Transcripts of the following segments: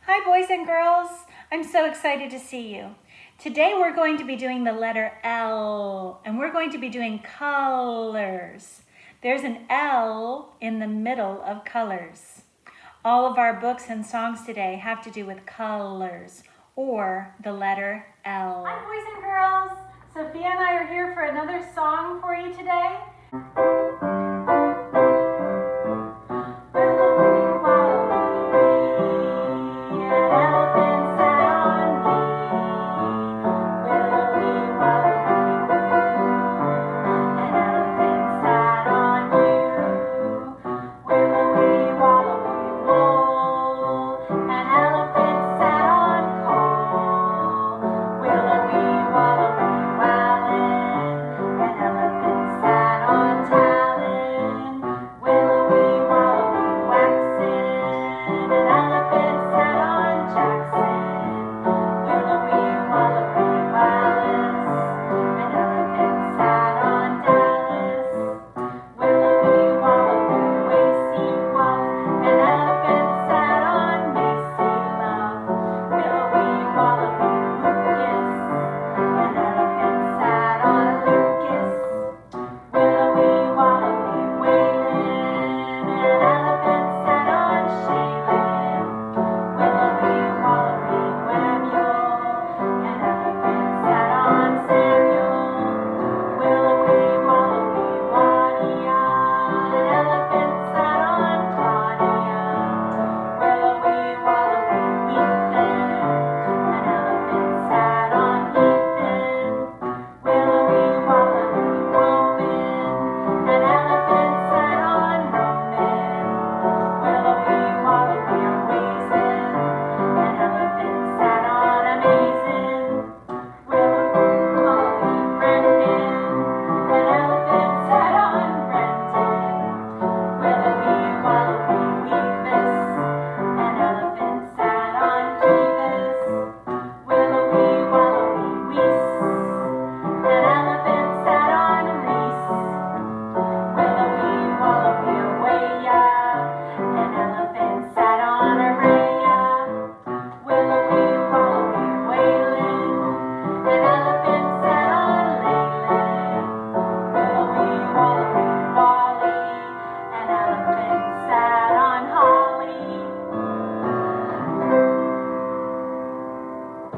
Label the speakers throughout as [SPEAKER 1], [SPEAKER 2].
[SPEAKER 1] Hi boys and girls, I'm so excited to see you. Today we're going to be doing the letter L and we're going to be doing colors. There's an L in the middle of colors. All of our books and songs today have to do with colors or the letter L. Hi boys and girls, Sophia and I are here for another song for you today.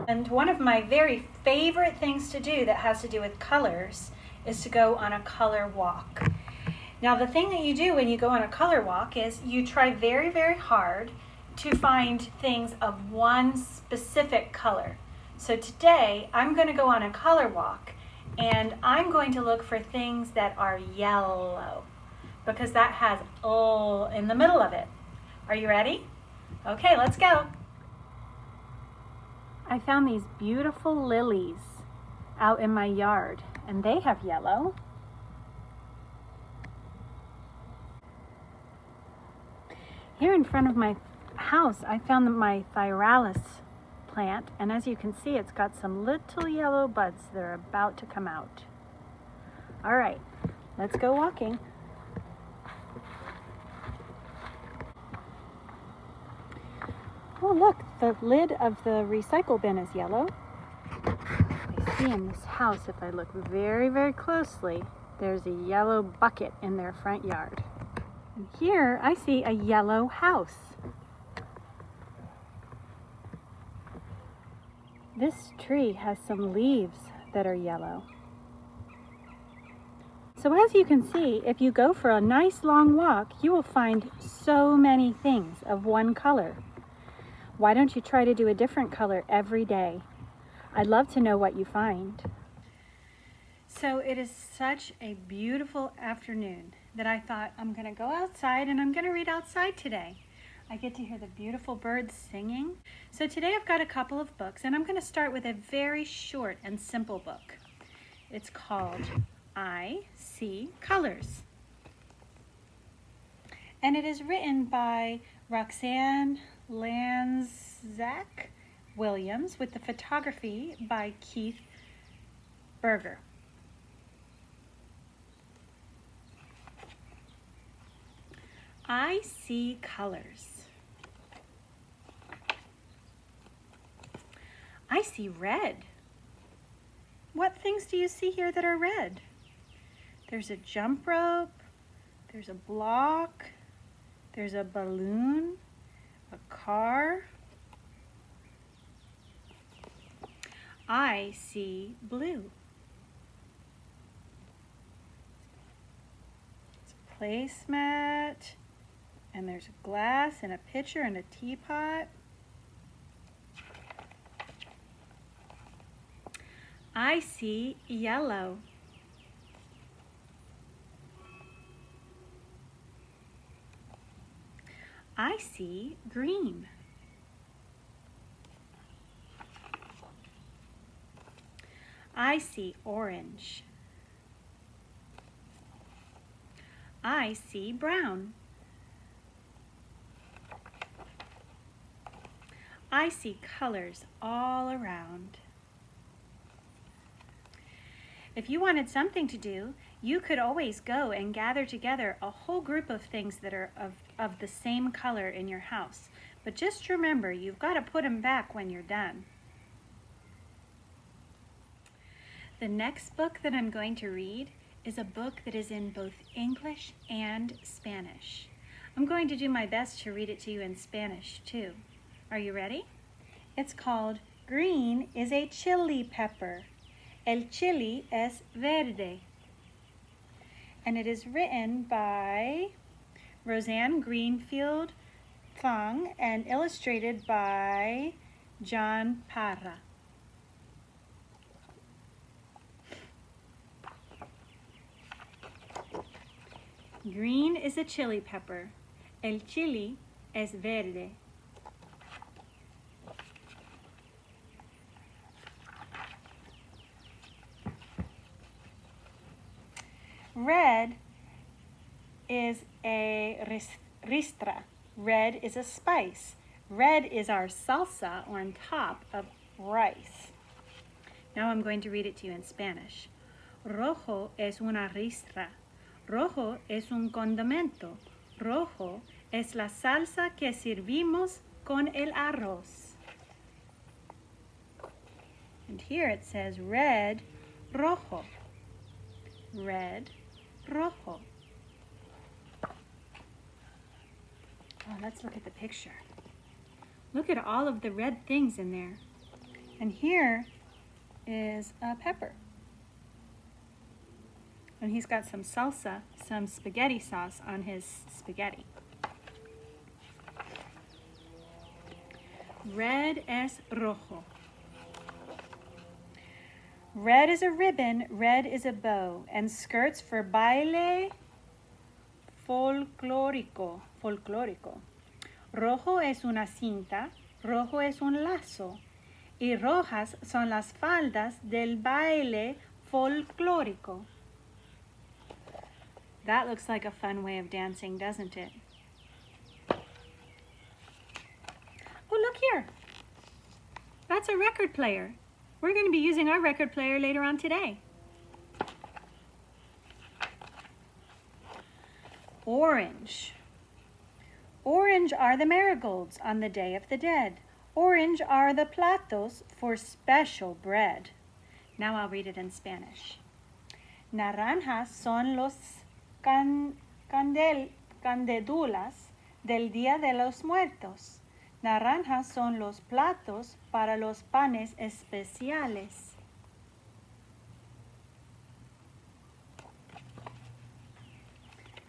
[SPEAKER 1] And one of my very favorite things to do that has to do with colors is to go on a color walk. Now the thing that you do when you go on a color walk is you try very, very hard to find things of one specific color. So today I'm going to go on a color walk and I'm going to look for things that are yellow because that has L in the middle of it. Are you ready? Okay, let's go. I found these beautiful lilies out in my yard, and they have yellow. Here in front of my house, I found my Thyralis plant, and as you can see, it's got some little yellow buds that are about to come out. All right, let's go walking. Oh look, the lid of the recycle bin is yellow. I see in this house, if I look very, very closely, there's a yellow bucket in their front yard. And here I see a yellow house. This tree has some leaves that are yellow. So as you can see, if you go for a nice long walk, you will find so many things of one color. Why don't you try to do a different color every day? I'd love to know what you find. So it is such a beautiful afternoon that I thought I'm going to go outside and I'm going to read outside today. I get to hear the beautiful birds singing. So today I've got a couple of books and I'm going to start with a very short and simple book. It's called I See Colors. And it is written by Roxanne Lanzak Williams with the photography by Keith Berger. I see colors. I see red. What things do you see here that are red? There's a jump rope, there's a block, there's a balloon, a car. I see blue. It's a placemat, and there's a glass and a pitcher and a teapot. I see yellow. I see green. I see orange. I see brown. I see colors all around. If you wanted something to do, you could always go and gather together a whole group of things that are of the same color in your house. But just remember, you've got to put them back when you're done. The next book that I'm going to read is a book that is in both English and Spanish. I'm going to do my best to read it to you in Spanish too. Are you ready? It's called Green is a Chili Pepper. El chili es verde. And it is written by Roseanne Greenfield Thong and illustrated by John Parra. Green is a chili pepper. El chili es verde. Red is a ristra. Red is a spice. Red is our salsa on top of rice. Now I'm going to read it to you in Spanish. Rojo es una ristra. Rojo es un condimento. Rojo es la salsa que servimos con el arroz. And here it says red, rojo. Red, rojo. Oh, let's look at the picture. Look at all of the red things in there. And here is a pepper. And he's got some salsa, some spaghetti sauce on his spaghetti. Red es rojo. Red is a ribbon, red is a bow, and skirts for baile folclórico. Rojo es una cinta, rojo es un lazo, y rojas son las faldas del baile folclórico. That looks like a fun way of dancing, doesn't it? Oh, look here. That's a record player. We're going to be using our record player later on today. Orange. Orange are the marigolds on the Day of the Dead. Orange are the platos for special bread. Now I'll read it in Spanish. Naranjas son los candedulas del Día de los Muertos. Naranjas son los platos para los panes especiales.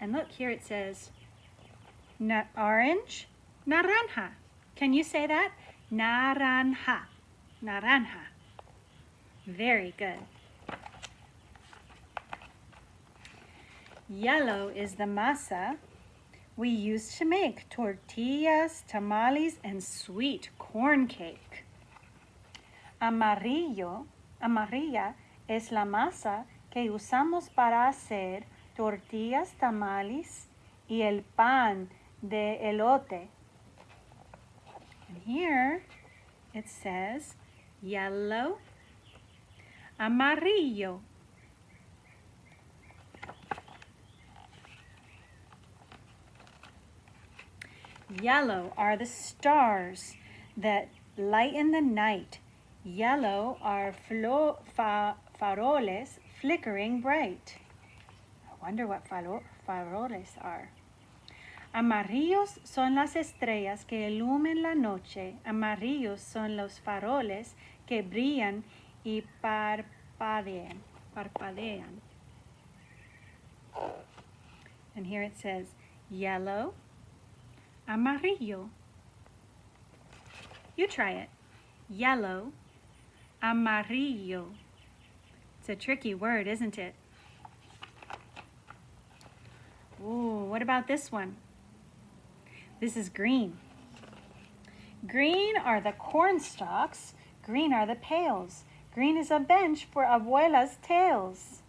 [SPEAKER 1] And look, here it says orange, naranja. Can you say that? Naranja, naranja. Very good. Yellow is the masa we use to make tortillas, tamales, and sweet corn cake. Amarilla es la masa que usamos para hacer tortillas, tamales, y el pan de elote. And here it says yellow, amarillo. Yellow are the stars that lighten the night. Yellow are faroles flickering bright. I wonder what faroles are. Amarillos son las estrellas que iluminan la noche. Amarillos son los faroles que brillan y parpadean. And here it says yellow, amarillo. You try it. Yellow, amarillo. It's a tricky word, isn't it? Ooh, what about this one? This is green. Green are the corn stalks. Green are the pails. Green is a bench for abuela's tales.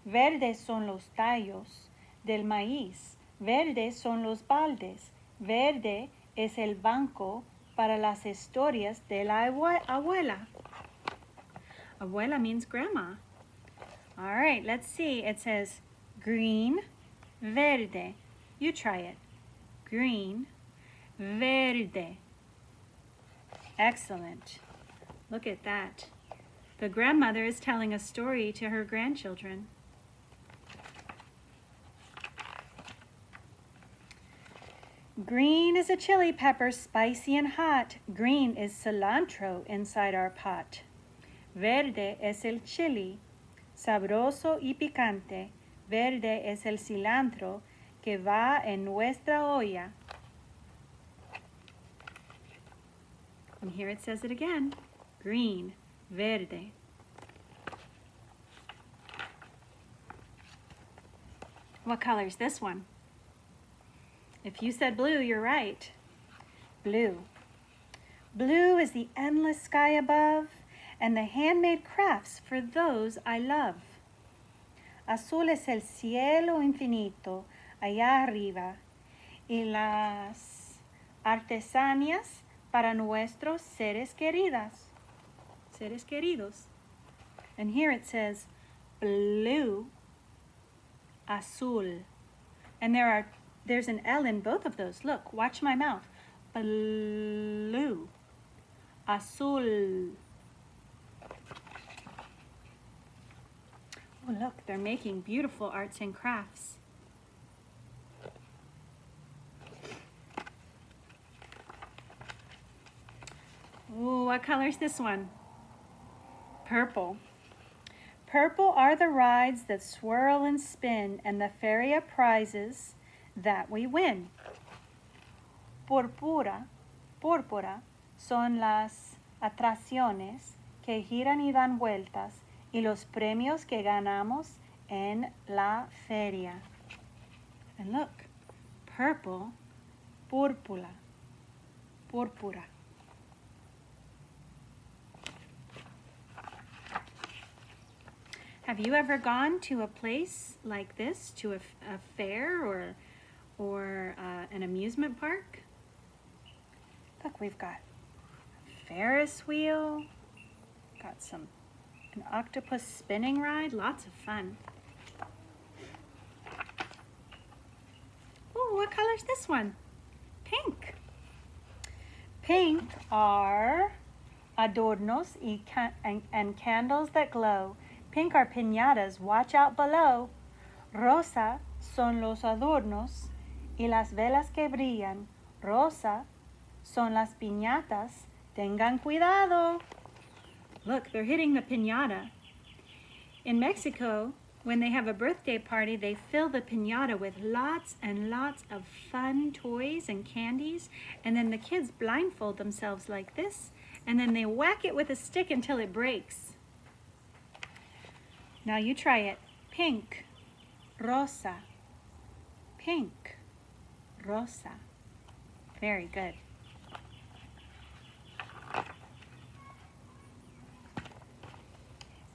[SPEAKER 1] Verdes son los tallos del maíz. Verdes son los baldes. Verde es el banco para las historias de la abuela. Abuela means grandma. All right, let's see. It says green, verde. You try it. Green, verde. Excellent. Look at that. The grandmother is telling a story to her grandchildren. Green is a chili pepper, spicy and hot. Green is cilantro inside our pot. Verde es el chili, sabroso y picante. Verde es el cilantro que va en nuestra olla. And here it says it again. Green, verde. What color is this one? If you said blue, you're right. Blue. Blue is the endless sky above and the handmade crafts for those I love. Azul es el cielo infinito allá arriba y las artesanías para nuestros seres queridos. And here it says blue, azul. And there's an L in both of those. Look, watch my mouth. Blue, azul. Oh, look, they're making beautiful arts and crafts. Ooh, what color is this one? Purple. Purple are the rides that swirl and spin and the feria prizes that we win. Púrpura son las atracciones que giran y dan vueltas y los premios que ganamos en la feria. And look, purple, púrpura. Have you ever gone to a place like this, to a fair or an amusement park? Look, we've got a Ferris wheel, got an octopus spinning ride, lots of fun. Oh, what color is this one? Pink. Pink are adornos and candles that glow. Pink are piñatas, watch out below. Rosa son los adornos y las velas que brillan. Rosa son las piñatas, tengan cuidado. Look, they're hitting the piñata. In Mexico, when they have a birthday party, they fill the piñata with lots and lots of fun toys and candies, and then the kids blindfold themselves like this, and then they whack it with a stick until it breaks. Now you try it. Pink, rosa, pink, rosa. Very good.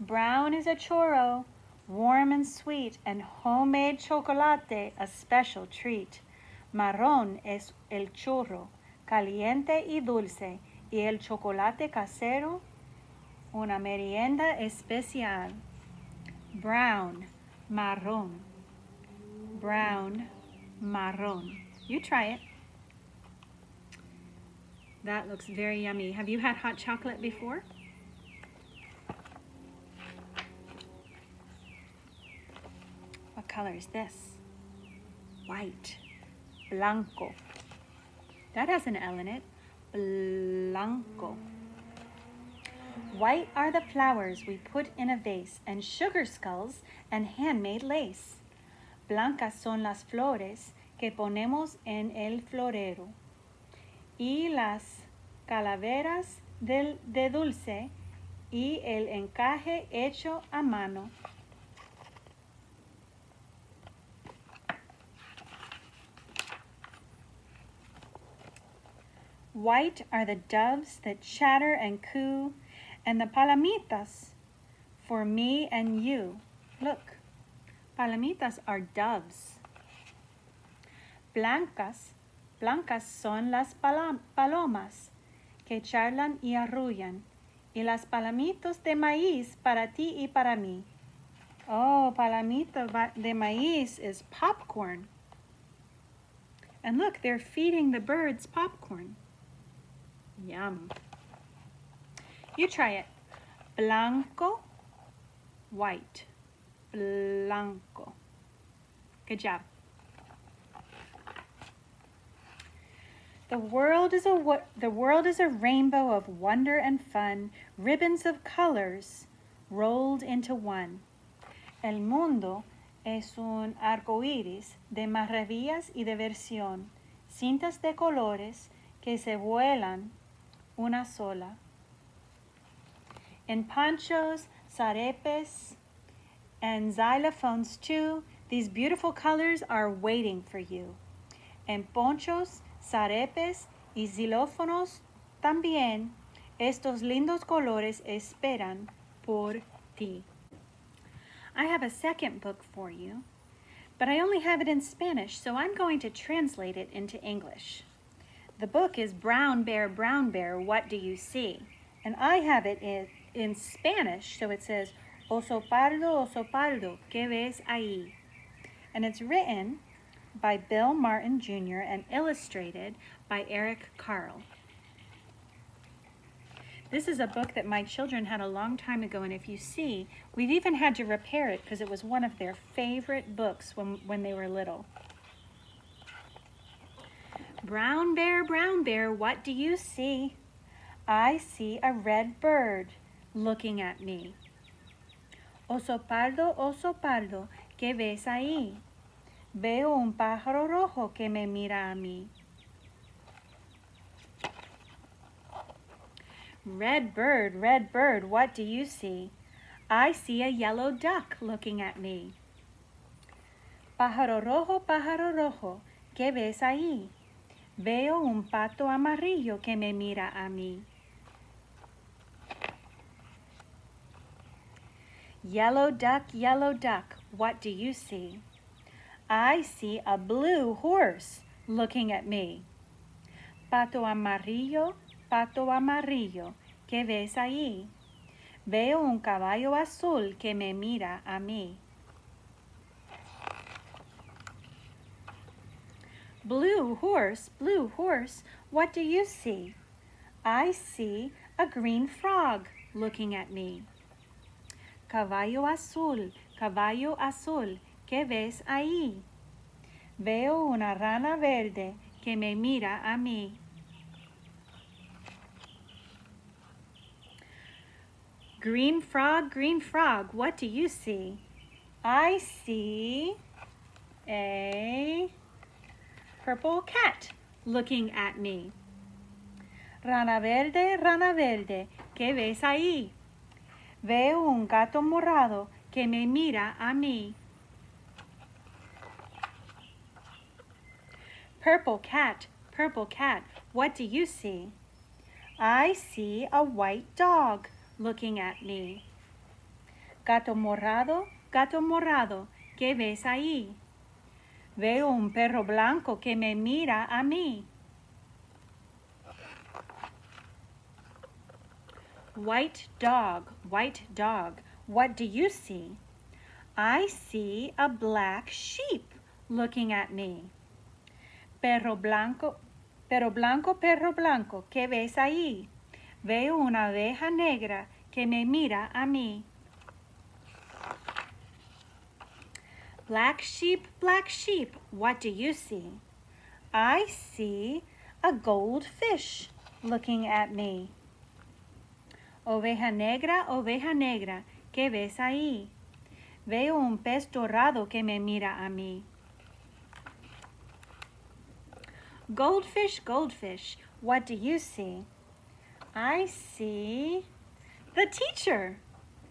[SPEAKER 1] Brown is a churro, warm and sweet, and homemade chocolate, a special treat. Marrón es el churro, caliente y dulce, y el chocolate casero, una merienda especial. Brown, marrón. Brown, marrón. You try it. That looks very yummy. Have you had hot chocolate before? What color is this? White. Blanco. That has an L in it. Blanco. White are the flowers we put in a vase, and sugar skulls and handmade lace. Blancas son las flores que ponemos en el florero, y las calaveras de dulce y el encaje hecho a mano. White are the doves that chatter and coo, and the palomitas for me and you. Look, palomitas are doves. Blancas son las palomas que charlan y arrullan, y las palomitos de maíz para ti y para mí. Oh, palomito de maíz is popcorn. And look, they're feeding the birds popcorn. Yum. You try it. Blanco, white. Blanco. Good job. The world is a rainbow of wonder and fun, ribbons of colors rolled into one. El mundo es un arco iris de maravillas y diversión, cintas de colores que se vuelan una sola. In ponchos, zarepes, and xylophones too, these beautiful colors are waiting for you. En ponchos, zarepes y xilófonos también, estos lindos colores esperan por ti. I have a second book for you, but I only have it in Spanish, so I'm going to translate it into English. The book is Brown Bear, What Do You See? And I have it in Spanish, so it says, Oso pardo, ¿qué ves ahí? And it's written by Bill Martin Jr. and illustrated by Eric Carle. This is a book that my children had a long time ago, and if you see, we've even had to repair it because it was one of their favorite books when they were little. Brown bear, what do you see? I see a red bird looking at me. Oso pardo, ¿qué ves ahí? Veo un pájaro rojo que me mira a mí. Red bird, what do you see? I see a yellow duck looking at me. Pájaro rojo, ¿qué ves ahí? Veo un pato amarillo que me mira a mí. Yellow duck, what do you see? I see a blue horse looking at me. Pato amarillo, ¿qué ves ahí? Veo un caballo azul que me mira a mí. Blue horse, what do you see? I see a green frog looking at me. Caballo azul, ¿qué ves ahí? Veo una rana verde que me mira a mí. Green frog, what do you see? I see a purple cat looking at me. Rana verde, ¿qué ves ahí? Veo un gato morado que me mira a mí. Purple cat, what do you see? I see a white dog looking at me. Gato morado, ¿qué ves ahí? Veo un perro blanco que me mira a mí. White dog, what do you see? I see a black sheep looking at me. Perro blanco, Perro blanco, ¿qué ves ahí? Veo una oveja negra que me mira a mí. Black sheep, what do you see? I see a goldfish looking at me. Oveja negra, ¿qué ves ahí? Veo un pez dorado que me mira a mí. Goldfish, what do you see? I see the teacher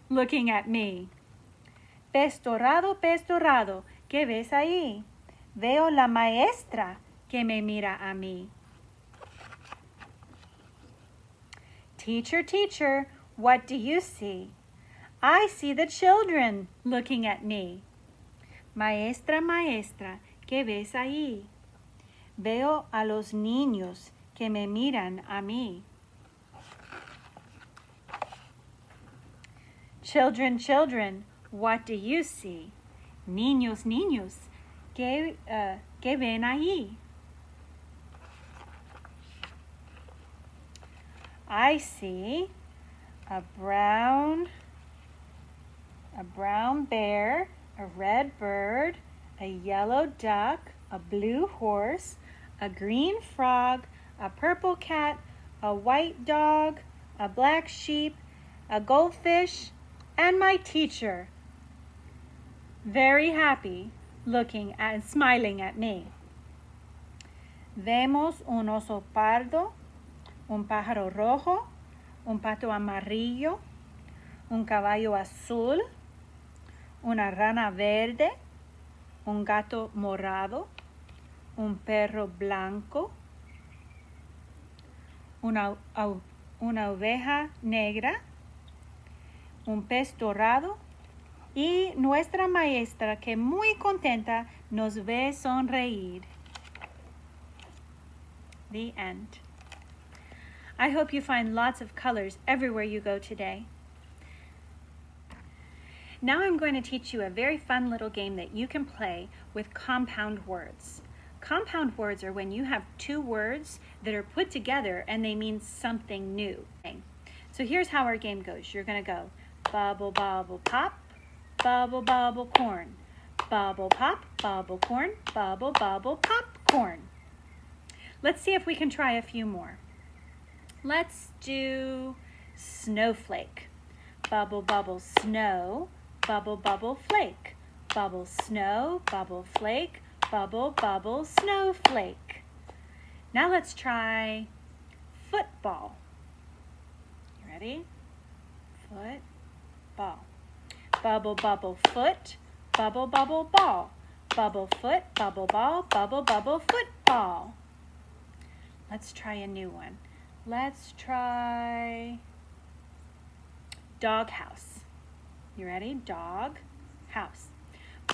[SPEAKER 1] looking at me. Pez dorado, ¿qué ves ahí? Veo la maestra que me mira a mí. Teacher, what do you see? I see the children looking at me. Maestra, ¿qué ves ahí? Veo a los niños que me miran a mí. Children, what do you see? Niños, ¿qué ven ahí? I see a brown bear, a red bird, a yellow duck, a blue horse, a green frog, a purple cat, a white dog, a black sheep, a goldfish, and my teacher, very happy, looking and smiling at me. Vemos un oso pardo, un pájaro rojo, un pato amarillo, un caballo azul, una rana verde, un gato morado, un perro blanco, una oveja negra, un pez dorado y nuestra maestra que muy contenta nos ve sonreír. The end. I hope you find lots of colors everywhere you go today. Now I'm going to teach you a very fun little game that you can play with compound words. Compound words are when you have two words that are put together and they mean something new. So here's how our game goes. You're going to go bubble, bubble, pop, bubble, bubble, corn. Bubble, pop, bubble, corn, bubble, bubble, popcorn. Let's see if we can try a few more. Let's do snowflake. Bubble, bubble, snow, bubble, bubble, flake. Bubble, snow, bubble, flake, bubble, bubble, snowflake. Now let's try football. You ready? Football. Bubble, bubble, foot, bubble, bubble, ball. Bubble, foot, bubble, ball, bubble, bubble, football. Let's try a new one. Let's try doghouse. You ready? Dog, house.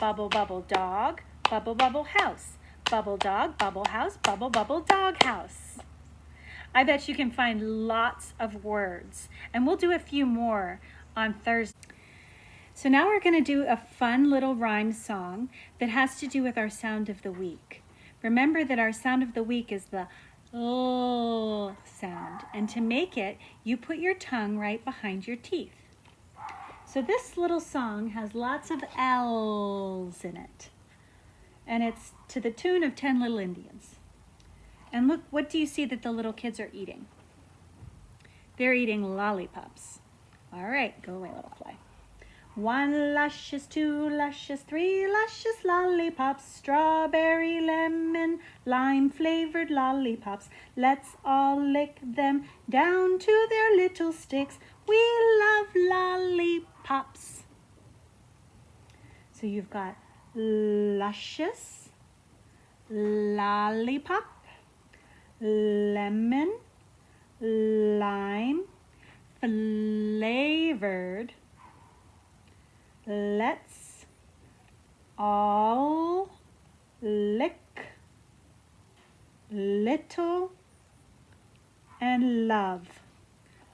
[SPEAKER 1] Bubble, bubble, dog, bubble, bubble, house. Bubble, dog, bubble, house, bubble, bubble, dog, house. I bet you can find lots of words, and we'll do a few more on Thursday. So now we're going to do a fun little rhyme song that has to do with our sound of the week. Remember that our sound of the week is the L sound, and to make it, you put your tongue right behind your teeth. So this little song has lots of L's in it, and it's to the tune of 10 Little Indians. And look, what do you see that the little kids are eating? They're eating lollipops. All right, go away, little fly. 1 luscious, 2 luscious, 3 luscious lollipops, strawberry, lemon, lime flavored lollipops. Let's all lick them down to their little sticks. We love lollipops. So you've got luscious, lollipop, lemon, lime, flavored. Let's all lick little and love.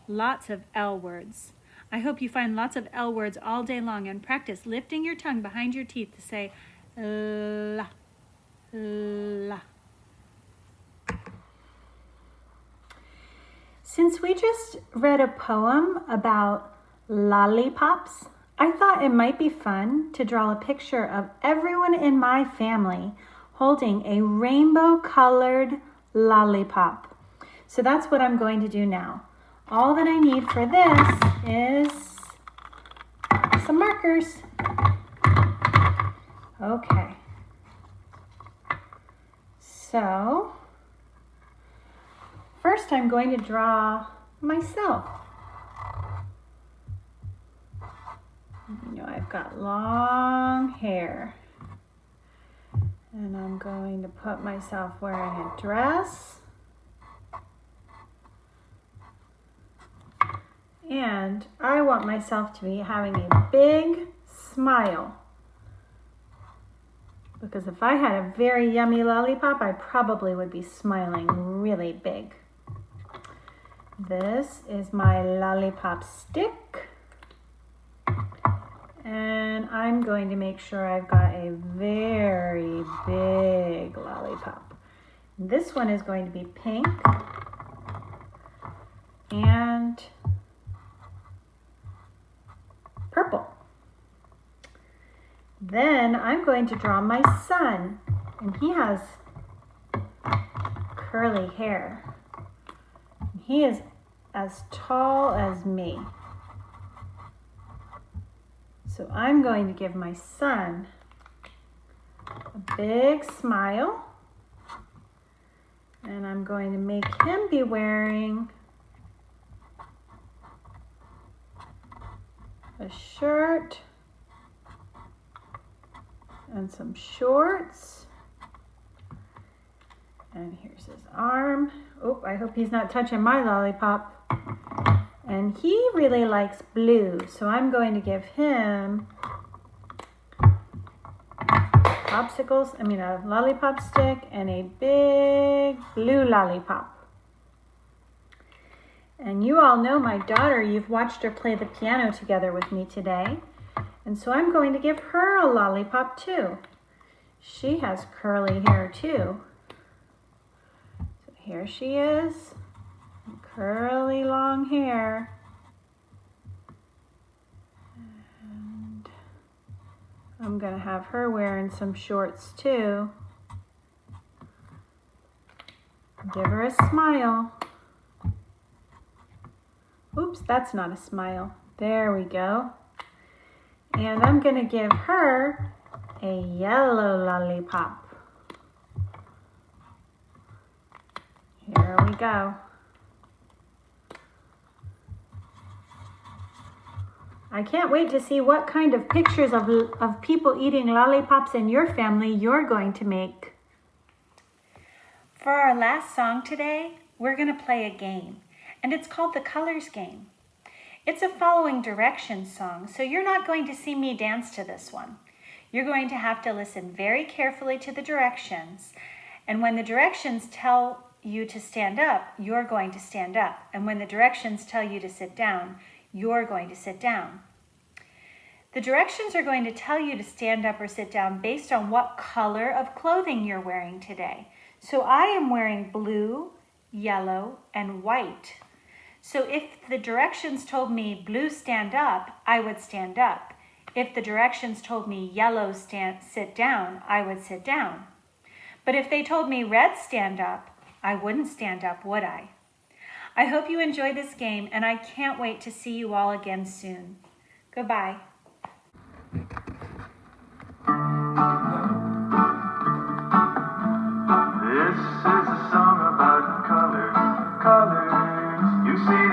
[SPEAKER 1] Lots of L words. I hope you find lots of L words all day long and practice lifting your tongue behind your teeth to say la, la. Since we just read a poem about lollipops, I thought it might be fun to draw a picture of everyone in my family holding a rainbow-colored lollipop. So that's what I'm going to do now. All that I need for this is some markers. Okay. So, first I'm going to draw myself. You know, I've got long hair. And I'm going to put myself wearing a dress. And I want myself to be having a big smile. Because if I had a very yummy lollipop, I probably would be smiling really big. This is my lollipop stick. And I'm going to make sure I've got a very big lollipop. This one is going to be pink and purple. Then I'm going to draw my son, and he has curly hair. He is as tall as me. So I'm going to give my son a big smile, and I'm going to make him be wearing a shirt and some shorts. And here's his arm. Oh, I hope he's not touching my lollipop. And he really likes blue, so I'm going to give him a lollipop stick and a big blue lollipop. And you all know my daughter, you've watched her play the piano together with me today. And so I'm going to give her a lollipop too. She has curly hair too. So here she is. Curly long hair. And I'm going to have her wearing some shorts too. Give her a smile. Oops, that's not a smile. There we go. And I'm going to give her a yellow lollipop. Here we go. I can't wait to see what kind of pictures of people eating lollipops in your family you're going to make. For our last song today, we're going to play a game, and it's called the Colors Game. It's a following directions song, so you're not going to see me dance to this one. You're going to have to listen very carefully to the directions, and when the directions tell you to stand up, you're going to stand up, and when the directions tell you to sit down, you're going to sit down. The directions are going to tell you to stand up or sit down based on what color of clothing you're wearing today. So I am wearing blue, yellow, and white. So if the directions told me blue stand up, I would stand up. If the directions told me yellow sit down, I would sit down. But if they told me red stand up, I wouldn't stand up, would I? I hope you enjoy this game, and I can't wait to see you all again soon. Goodbye.
[SPEAKER 2] This is a song about colors, colors. You see